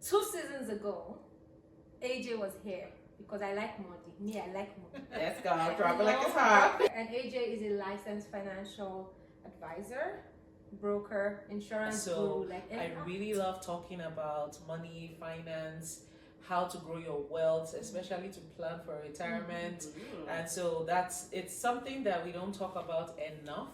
2 seasons ago, AJ was here because I like money. Me, I like money. Let's go. Drop it like it's hot. And AJ is a licensed financial advisor, broker, insurance guru. I really love talking about money, finance, how to grow your wealth, especially to plan for retirement. And so it's something that we don't talk about enough.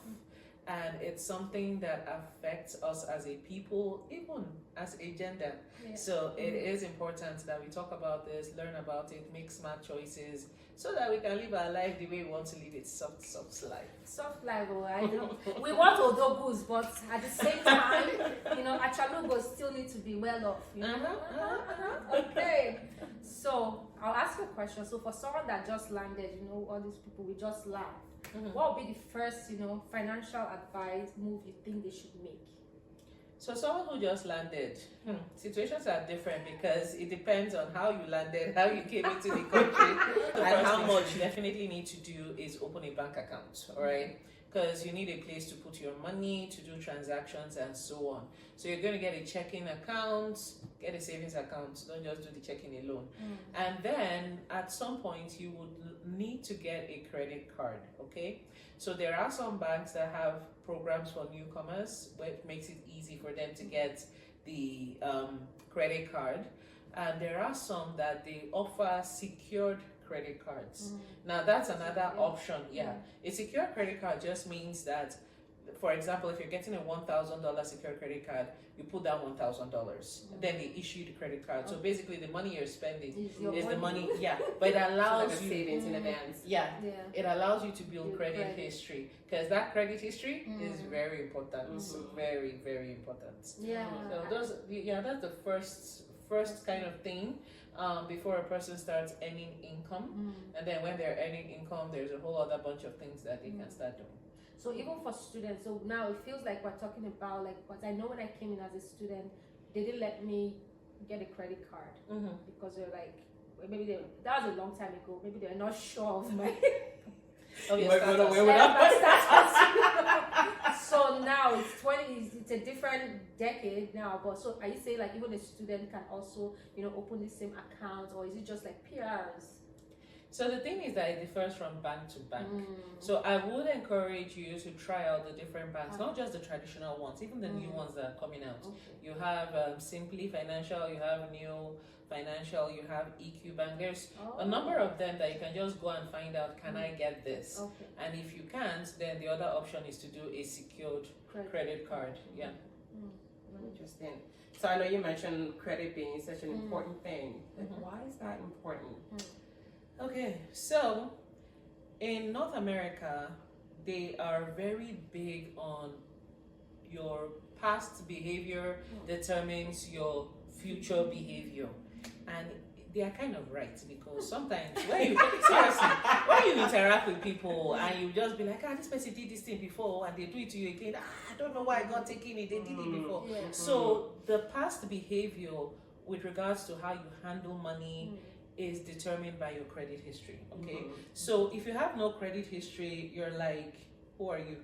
And it's something that affects us as a people, even as a gender. Yeah. So it is important that we talk about this, learn about it, make smart choices, so that we can live our life the way we want to live it, soft life. Soft life, I know. We want Odogos, but at the same time, Achalugos still need to be well off. Okay. So I'll ask you a question. So for someone that just landed, all these people, we just laugh. What would be the first, financial advice move you think they should make? So someone who just landed, situations are different because it depends on how you landed, how you came into the country, and how much you definitely need to do is open a bank account, all right? Because you need a place to put your money, to do transactions, and so on. So you're going to get a checking account, get a savings account. Don't just do the checking alone. And then at some point, you would need to get a credit card, okay? So there are some banks that have programs for newcomers, which makes it easy for them to get the credit card. And there are some that they offer secured credit cards. Now that's another option. A secure credit card just means that, for example, if you're getting a $1,000 secure credit card, you put down $1,000. Then they issue the credit card. So basically, the money you're spending is the money. But it allows like you savings in advance. It allows you to build credit history, because that credit history is very important. Very, very important. So that's the first kind of thing. Before a person starts earning income, and then when they're earning income, there's a whole other bunch of things that they can start doing. So even for students, so now it feels like we're talking about because I know when I came in as a student, they didn't let me get a credit card because they're like, that was a long time ago. Maybe they're not sure of my. So now it's a different decade now. But so are you saying like even a student can also open the same account, or is it just like PRs? So the thing is that it differs from bank to bank. So I would encourage you to try out the different banks, not just the traditional ones, even the new ones that are coming out. You have Simply Financial, you have New Financial, you have EQ Bank. There's a number of them that you can just go and find out, can I get this? And if you can't, then the other option is to do a secured credit card. Interesting. So I know you mentioned credit being such an important thing. Why is that important? Okay, so in North America, they are very big on your past behavior determines your future behavior. And they are kind of right, because sometimes when you interact with people and you just be like, this person did this thing before, and they do it to you again, I don't know why I got taken it, they did it before. So the past behavior with regards to how you handle money is determined by your credit history, okay? So if you have no credit history, you're like, who are you?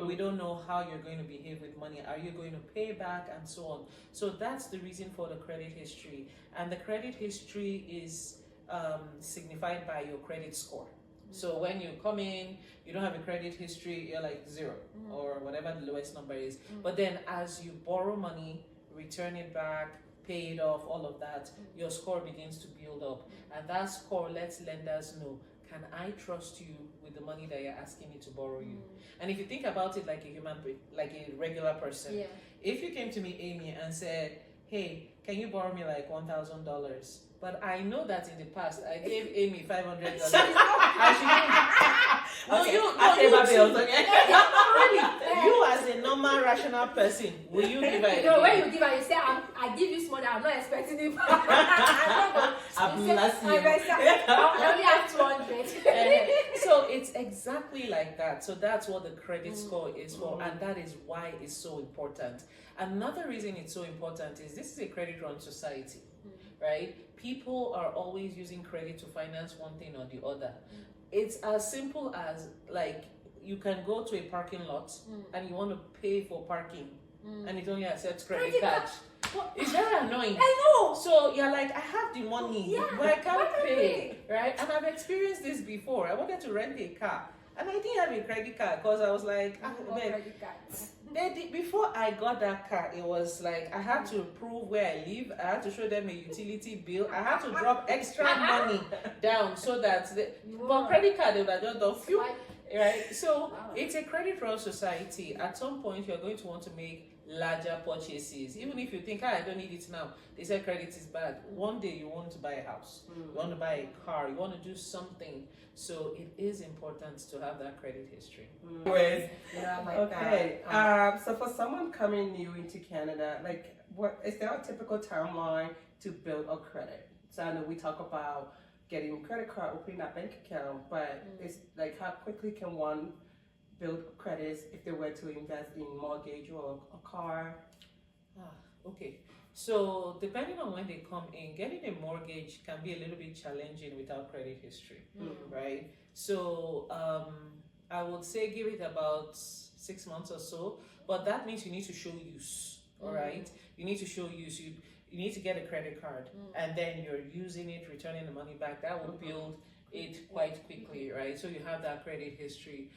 We don't know how you're going to behave with money. Are you going to pay back, and so on? So that's the reason for the credit history. And the credit history is signified by your credit score. So when you come in, you don't have a credit history, you're like 0 or whatever the lowest number is. But then as you borrow money, return it back, pay it off, all of that, your score begins to build up. And that score lets lenders know, can I trust you with the money that you're asking me to borrow you? And if you think about it like a human being, like a regular person, if you came to me, Amy, and said, hey, can you borrow me like $1,000? But I know that in the past, I gave Amy $500. And she didn't. You as a normal, rational person, will you give her? No, when you give her, you say, I give you money, I'm not expecting it back. I only have 200. So it's exactly like that. So that's what the credit score is for, and that is why it's so important. Another reason it's so important is this is a credit-run society, right? People are always using credit to finance one thing or the other. It's as simple as like you can go to a parking lot and you want to pay for parking and it only accepts credit card. It's very annoying. I know. So you're like, I have the money, Yeah, but I can't why can't pay, right? And I've experienced this before. I wanted to rent a car, and I didn't have a credit card because I was like, man, Credit cards. before I got that car, it was like I had to prove where I live. I had to show them a utility bill. I had to drop extra money down so that but credit card they would have just done few, right? So it's a credit roll society. At some point, you're going to want to make larger purchases, even if you think, I don't need it now. They say credit is bad. One day you want to buy a house, you want to buy a car, you want to do something. So it is important to have that credit history. Yeah, like that. So for someone coming new into Canada, like, what is there a typical timeline to build a credit? So I know we talk about getting a credit card, opening that bank account, but it's like, how quickly can one build credits if they were to invest in mortgage or a car? Okay. So depending on when they come in, getting a mortgage can be a little bit challenging without credit history, right? So I would say give it about 6 months or so, but that means you need to show use, all right? You need to show use. You need to get a credit card, and then you're using it, returning the money back. That will build it quite quickly, right? So you have that credit history.